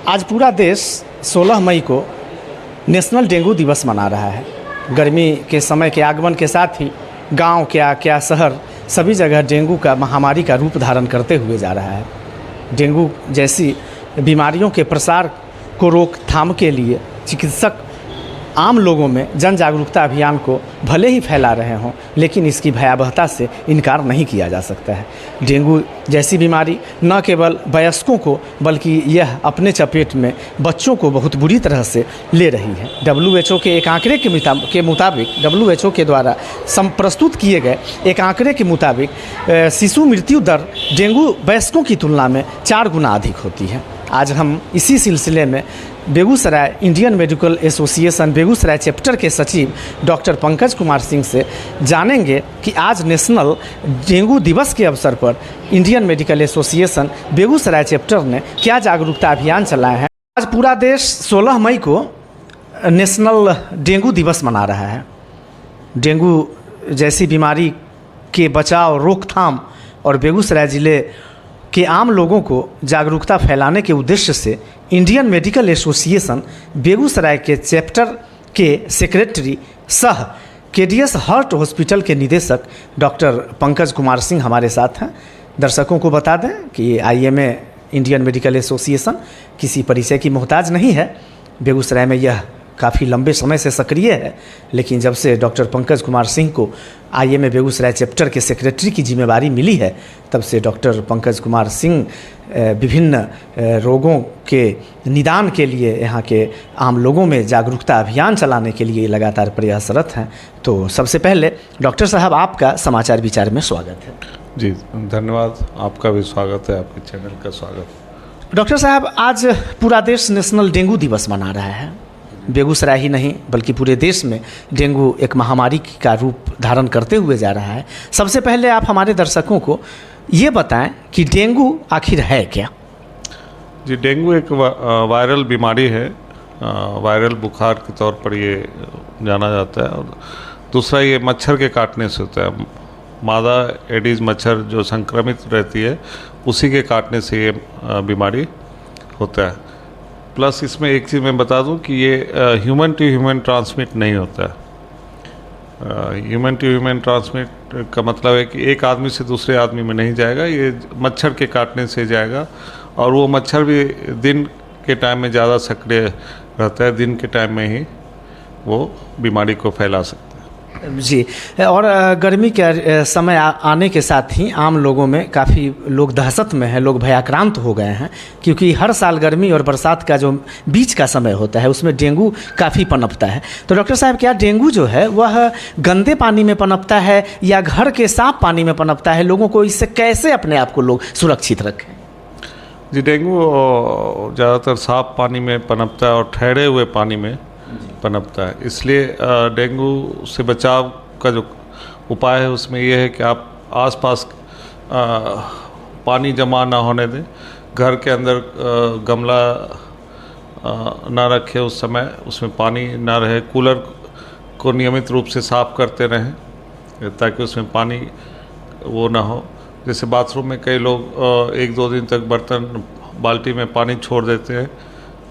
आज पूरा देश 16 मई को नेशनल डेंगू दिवस मना रहा है। गर्मी के समय के आगमन के साथ ही गांव क्या शहर सभी जगह डेंगू का महामारी का रूप धारण करते हुए जा रहा है। डेंगू जैसी बीमारियों के प्रसार को रोकथाम के लिए चिकित्सक आम लोगों में जन जागरूकता अभियान को भले ही फैला रहे हों, लेकिन इसकी भयावहता से इनकार नहीं किया जा सकता है। डेंगू जैसी बीमारी न केवल वयस्कों को बल्कि यह अपने चपेट में बच्चों को बहुत बुरी तरह से ले रही है। WHO के एक आंकड़े के मुताबिक WHO के द्वारा प्रस्तुत किए गए एक आंकड़े के मुताबिक शिशु मृत्यु दर डेंगू वयस्कों की तुलना में 4 गुना अधिक होती है। आज हम इसी सिलसिले में Begusarai Indian medical association Begusarai chapter के सचिव डॉक्टर पंकज कुमार सिंह से जानेंगे कि आज नेशनल डेंगू दिवस के अवसर पर Indian medical association Begusarai chapter ने क्या जागरूकता अभियान चलाए हैं। आज पूरा देश 16 मई को नेशनल डेंगू दिवस मना रहा है। डेंगू जैसी बीमारी के बचाव, रोकथाम और बेगूसराय ज़िले के आम लोगों को जागरूकता फैलाने के उद्देश्य से इंडियन मेडिकल एसोसिएशन बेगूसराय के चैप्टर के सेक्रेटरी सह KDS हार्ट हॉस्पिटल के निदेशक डॉक्टर पंकज कुमार सिंह हमारे साथ हैं। दर्शकों को बता दें कि IMA इंडियन मेडिकल एसोसिएशन किसी परिचय की मोहताज नहीं है। बेगूसराय में यह काफ़ी लंबे समय से सक्रिय है, लेकिन जब से डॉक्टर पंकज कुमार सिंह को IMA बेगूसराय चैप्टर के सेक्रेटरी की जिम्मेवारी मिली है, तब से डॉक्टर पंकज कुमार सिंह विभिन्न रोगों के निदान के लिए यहाँ के आम लोगों में जागरूकता अभियान चलाने के लिए लगातार प्रयासरत हैं। तो सबसे पहले डॉक्टर साहब, आपका समाचार विचार में स्वागत है। जी धन्यवाद, आपका भी स्वागत है, आपके चैनल का स्वागत। डॉक्टर साहब, आज पूरा देश नेशनल डेंगू दिवस मना रहा है। बेगूसराय ही नहीं बल्कि पूरे देश में डेंगू एक महामारी का रूप धारण करते हुए जा रहा है। सबसे पहले आप हमारे दर्शकों को ये बताएं कि डेंगू आखिर है क्या? जी, डेंगू एक वायरल बीमारी है। वायरल बुखार के तौर पर ये जाना जाता है। और दूसरा, ये मच्छर के काटने से होता है। मादा एडीज मच्छर जो संक्रमित रहती है, उसी के काटने से ये बीमारी होता है। प्लस इसमें एक चीज़ मैं बता दूं कि ये ह्यूमन टू ह्यूमन ट्रांसमिट नहीं होता है। ह्यूमन टू ह्यूमन ट्रांसमिट का मतलब है कि एक आदमी से दूसरे आदमी में नहीं जाएगा, ये मच्छर के काटने से जाएगा। और वो मच्छर भी दिन के टाइम में ज़्यादा सक्रिय रहता है, दिन के टाइम में ही वो बीमारी को फैला सकता है। जी, और गर्मी के समय आने के साथ ही आम लोगों में काफ़ी लोग दहशत में हैं, लोग भयाक्रांत हो गए हैं, क्योंकि हर साल गर्मी और बरसात का जो बीच का समय होता है उसमें डेंगू काफ़ी पनपता है। तो डॉक्टर साहब, क्या डेंगू जो है वह गंदे पानी में पनपता है या घर के साफ पानी में पनपता है? लोगों को इससे कैसे अपने आप को लोग सुरक्षित रखें? जी, डेंगू ज़्यादातर साफ पानी में पनपता है और ठहरे हुए पानी में पनपता है। इसलिए डेंगू से बचाव का जो उपाय है उसमें यह है कि आप आसपास पानी जमा ना होने दें। घर के अंदर गमला ना रखें, उस समय उसमें पानी ना रहे। कूलर को नियमित रूप से साफ़ करते रहें ताकि उसमें पानी वो ना हो। जैसे बाथरूम में कई लोग 1-2 दिन तक बर्तन बाल्टी में पानी छोड़ देते हैं,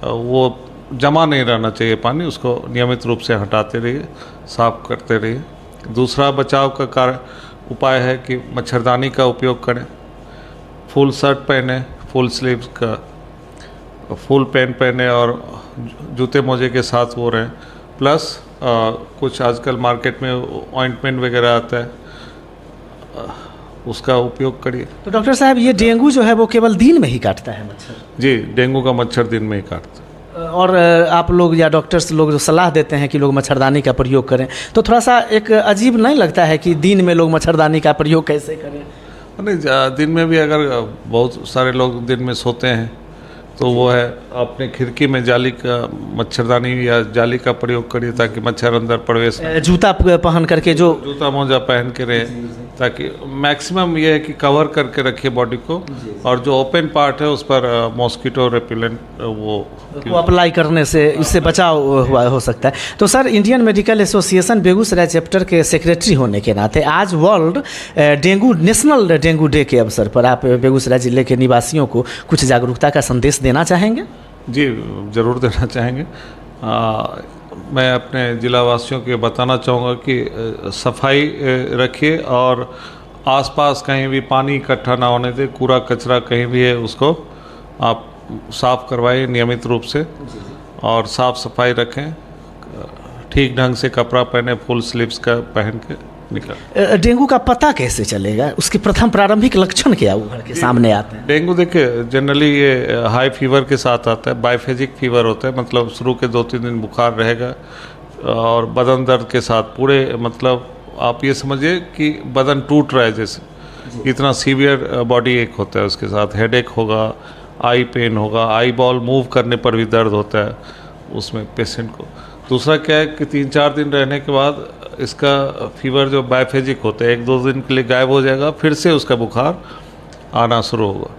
वो जमा नहीं रहना चाहिए पानी, उसको नियमित रूप से हटाते रहिए, साफ करते रहिए। दूसरा बचाव का उपाय है कि मच्छरदानी का उपयोग करें। फुल शर्ट पहने, फुल स्लीव्स का फुल पैंट पहने और जूते मोजे के साथ वो रहें। प्लस कुछ आजकल मार्केट में ऑइंटमेंट वगैरह आता है, उसका उपयोग करिए। तो डॉक्टर साहब, ये डेंगू जो है वो केवल दिन में ही काटता है मच्छर? जी, डेंगू का मच्छर दिन में ही काटता है। और आप लोग या डॉक्टर्स लोग जो सलाह देते हैं कि लोग मच्छरदानी का प्रयोग करें, तो थोड़ा सा एक अजीब नहीं लगता है कि दिन में लोग मच्छरदानी का प्रयोग कैसे करें? नहीं, दिन में भी अगर बहुत सारे लोग दिन में सोते हैं तो वो है अपने खिड़की में जाली का मच्छरदानी या जाली का प्रयोग करिए ताकि मच्छर अंदर प्रवेश। जूता पहन करके, जो जूता मोजा पहन के रहे, ताकि मैक्सिमम ये है कि कवर करके रखिए बॉडी को। और जो ओपन पार्ट है उस पर मॉस्किटो रेपिलेंट वो अप्लाई करने से इससे बचाव हो सकता है। तो sir, Indian medical association Begusarai chapter के सेक्रेटरी होने के नाते आज वर्ल्ड नेशनल डेंगू डे के अवसर पर आप बेगूसराय ज़िले के निवासियों को कुछ जागरूकता का संदेश देना चाहेंगे? जी ज़रूर देना चाहेंगे। मैं अपने ज़िला वासियों को बताना चाहूँगा कि सफाई रखिए और आसपास कहीं भी पानी इकट्ठा ना होने दें। कूड़ा कचरा कहीं भी है उसको आप साफ़ करवाइए नियमित रूप से और साफ़ सफाई रखें। ठीक ढंग से कपड़ा पहने, फुल स्लीव्स का पहन के निकल। डेंगू का पता कैसे चलेगा? उसके प्रथम प्रारंभिक लक्षण क्या उभर के सामने आते हैं? डेंगू देखिए जनरली ये हाई फीवर के साथ आता है, बाइफेजिक फीवर होता है, मतलब शुरू के 2-3 दिन बुखार रहेगा और बदन दर्द के साथ पूरे, मतलब आप ये समझिए कि बदन टूट रहा है जैसे, इतना सीवियर बॉडी एक होता है। उसके साथ हेडेक होगा, आई पेन होगा, आई बॉल मूव करने पर भी दर्द होता है उसमें पेशेंट को। दूसरा क्या है कि 3-4 दिन रहने के बाद इसका फीवर जो बाइफेजिक होता है 1-2 दिन के लिए गायब हो जाएगा, फिर से उसका बुखार आना शुरू होगा।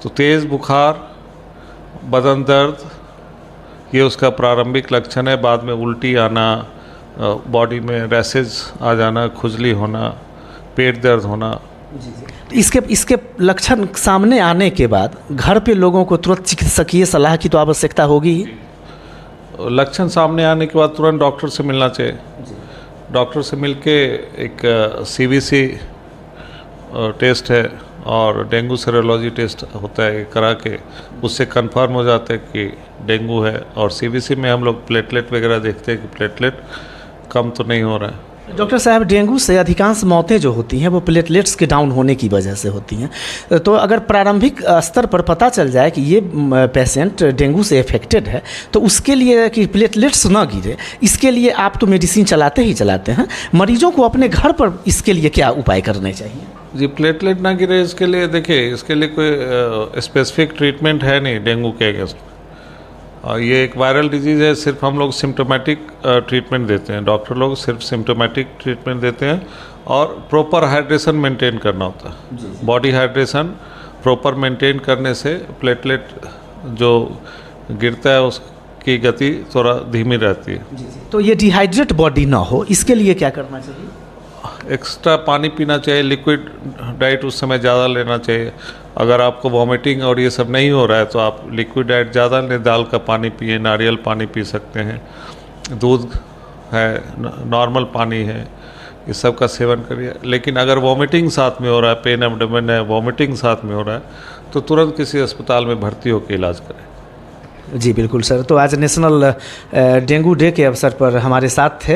तो तेज़ बुखार, बदन दर्द, ये उसका प्रारंभिक लक्षण है। बाद में उल्टी आना, बॉडी में रैसेज आ जाना, खुजली होना, पेट दर्द होना। इसके लक्षण सामने आने के बाद घर पे लोगों को तुरंत चिकित्सकीय सलाह की तो आवश्यकता होगी ही। लक्षण सामने आने के बाद तुरंत डॉक्टर से मिलना चाहिए। डॉक्टर से मिलके एक CBC टेस्ट है और डेंगू सीरोलॉजी टेस्ट होता है, करा के उससे कंफर्म हो जाता है कि डेंगू है। और CBC में हम लोग प्लेटलेट वगैरह देखते हैं कि प्लेटलेट कम तो नहीं हो रहा है। डॉक्टर साहब, डेंगू से अधिकांश मौतें जो होती हैं वो प्लेटलेट्स के डाउन होने की वजह से होती हैं। तो अगर प्रारंभिक स्तर पर पता चल जाए कि ये पेशेंट डेंगू से अफेक्टेड है तो उसके लिए कि प्लेटलेट्स ना गिरे, इसके लिए आप तो मेडिसिन चलाते ही चलाते हैं, मरीजों को अपने घर पर इसके लिए क्या उपाय करने चाहिए? जी, प्लेटलेट ना गिरे इसके लिए देखिए, इसके लिए कोई स्पेसिफिक ट्रीटमेंट है नहीं डेंगू के अगेंस्ट। ये एक वायरल डिजीज़ है, सिर्फ हम लोग सिम्टोमेटिक ट्रीटमेंट देते हैं। डॉक्टर लोग सिर्फ सिम्टोमेटिक ट्रीटमेंट देते हैं और प्रॉपर हाइड्रेशन मेंटेन करना होता है। बॉडी हाइड्रेशन प्रॉपर मेंटेन करने से प्लेटलेट जो गिरता है उसकी गति थोड़ा धीमी रहती है। तो ये डिहाइड्रेट बॉडी ना हो, इसके लिए क्या करना चाहिए? एक्स्ट्रा पानी पीना चाहिए, लिक्विड डाइट उस समय ज़्यादा लेना चाहिए। अगर आपको वॉमिटिंग और ये सब नहीं हो रहा है तो आप लिक्विड डाइट ज़्यादा लें, दाल का पानी पिए, नारियल पानी पी सकते हैं, दूध है, नॉर्मल पानी है, इस सब का सेवन करिए। लेकिन अगर वॉमिटिंग साथ में हो रहा है, पेन एब्डोमेन है, वॉमिटिंग साथ में हो रहा है, तो तुरंत किसी अस्पताल में भर्ती होकर इलाज करें। जी बिल्कुल सर। तो आज नेशनल डेंगू डे के अवसर पर हमारे साथ थे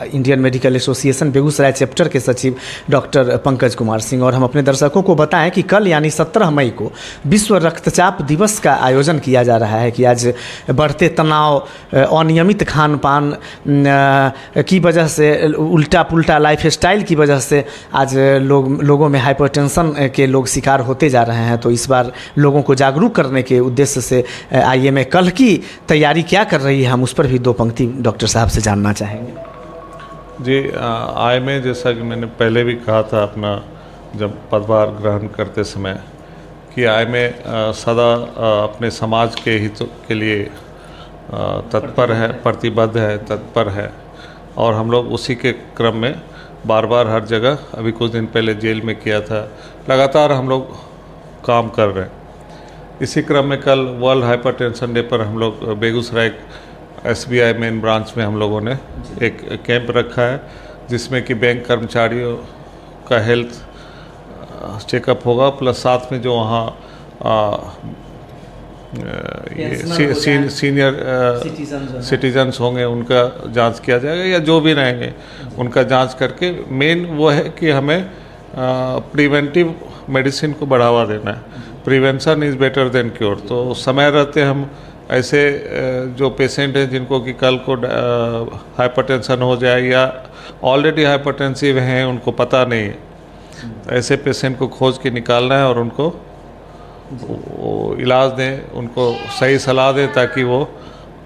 Indian medical association Begusarai chapter के सचिव डॉक्टर पंकज कुमार सिंह। और हम अपने दर्शकों को बताएं कि कल यानी 17 मई को विश्व रक्तचाप दिवस का आयोजन किया जा रहा है कि आज बढ़ते तनाव, अनियमित खान पान की वजह से, उल्टा पुल्टा लाइफ स्टाइल की वजह से आज लोगों में हाइपरटेंशन के लोग शिकार होते जा रहे हैं। तो इस बार लोगों को जागरूक करने के उद्देश्य से IMA कल की तैयारी क्या कर रही है, हम उस पर भी 2 पंक्ति डॉक्टर साहब से जानना चाहेंगे। जी, IMA जैसा कि मैंने पहले भी कहा था अपना जब पदभार ग्रहण करते समय कि IMA सदा अपने समाज के हितों के लिए तत्पर है, प्रतिबद्ध है, तत्पर है। और हम लोग उसी के क्रम में बार बार हर जगह, अभी कुछ दिन पहले जेल में किया था, लगातार हम लोग काम कर रहे हैं। इसी क्रम में कल वर्ल्ड हाइपरटेंशन डे पर हम लोग बेगूसराय SBI मेन ब्रांच में हम लोगों ने एक कैंप रखा है जिसमें कि बैंक कर्मचारियों का हेल्थ चेकअप होगा, प्लस साथ में जो वहाँ सीनियर सिटीजन्स होंगे उनका जांच किया जाएगा, या जो भी रहेंगे उनका जांच करके। मेन वो है कि हमें प्रिवेंटिव मेडिसिन को बढ़ावा देना है। Prevention is better than cure. तो समय रहते हम ऐसे जो पेशेंट हैं जिनको कि कल को हाइपरटेंशन हो जाए या ऑलरेडी हाइपरटेंसिव हैं, उनको पता नहीं है, ऐसे पेशेंट को खोज के निकालना है और उनको इलाज दें, उनको सही सलाह दें ताकि वो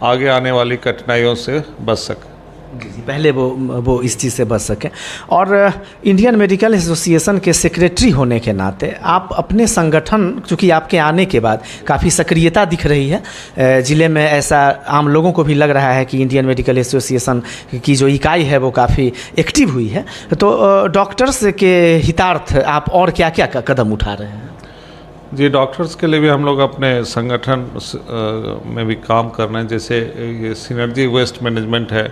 आगे आने वाली कठिनाइयों से बच सकें। जी, पहले वो इस चीज़ से बच सकें। और इंडियन मेडिकल एसोसिएशन के सेक्रेटरी होने के नाते आप अपने संगठन, चूँकि आपके आने के बाद काफ़ी सक्रियता दिख रही है ज़िले में, ऐसा आम लोगों को भी लग रहा है कि इंडियन मेडिकल एसोसिएशन की जो इकाई है वो काफ़ी एक्टिव हुई है। तो डॉक्टर्स के हितार्थ आप और क्या क्या कदम उठा रहे हैं? जी, डॉक्टर्स के लिए भी हम लोग अपने संगठन में भी काम कर रहे हैं। जैसे ये सिनर्जी वेस्ट मैनेजमेंट है,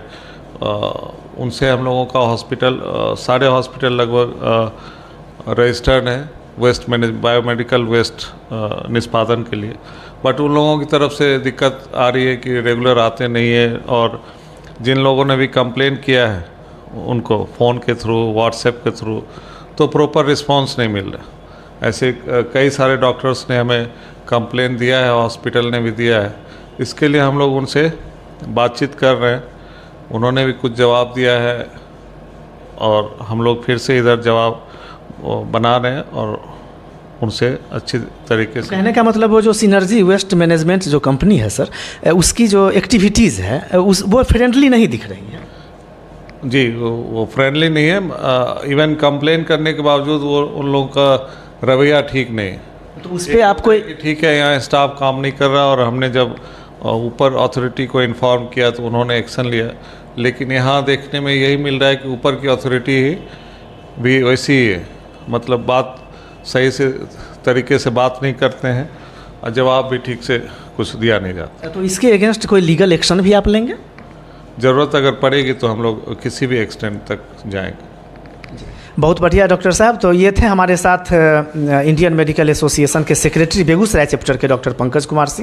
उनसे हम लोगों का हॉस्पिटल सारे हॉस्पिटल लगभग रजिस्टर्ड हैं वेस्ट मैनेज बायोमेडिकल वेस्ट निष्पादन के लिए। बट उन लोगों की तरफ से दिक्कत आ रही है कि रेगुलर आते नहीं है, और जिन लोगों ने भी कंप्लेन किया है उनको फ़ोन के थ्रू, व्हाट्सएप के थ्रू, तो प्रॉपर रिस्पांस नहीं मिल रहा। ऐसे कई सारे डॉक्टर्स ने हमें कंप्लेन दिया है, हॉस्पिटल ने भी दिया है। इसके लिए हम लोग उनसे बातचीत कर रहे हैं, उन्होंने भी कुछ जवाब दिया है और हम लोग फिर से इधर जवाब बना रहे हैं और उनसे अच्छी तरीके से। कहने का मतलब वो जो सिनर्जी वेस्ट मैनेजमेंट जो कंपनी है सर, उसकी जो एक्टिविटीज़ है वो फ्रेंडली नहीं दिख रही है। जी, वो फ्रेंडली नहीं है। इवन कंप्लेन करने के बावजूद वो उन लोगों का रवैया ठीक नहीं है। तो उस पर आपको ठीक है, यहाँ स्टाफ काम नहीं कर रहा, और हमने जब ऊपर अथॉरिटी को इन्फॉर्म किया तो उन्होंने एक्शन लिया। लेकिन यहाँ देखने में यही मिल रहा है कि ऊपर की अथॉरिटी ही भी वैसी ही है, मतलब बात सही से तरीके से बात नहीं करते हैं और जवाब भी ठीक से कुछ दिया नहीं जाता। तो इसके अगेंस्ट कोई लीगल एक्शन भी आप लेंगे? ज़रूरत अगर पड़ेगी तो हम लोग किसी भी एक्सटेंट तक जाएंगे। बहुत बढ़िया डॉक्टर साहब। तो ये थे हमारे साथ इंडियन मेडिकल एसोसिएशन के सेक्रेटरी बेगूसराय चैप्टर के डॉक्टर पंकज कुमार सिंह।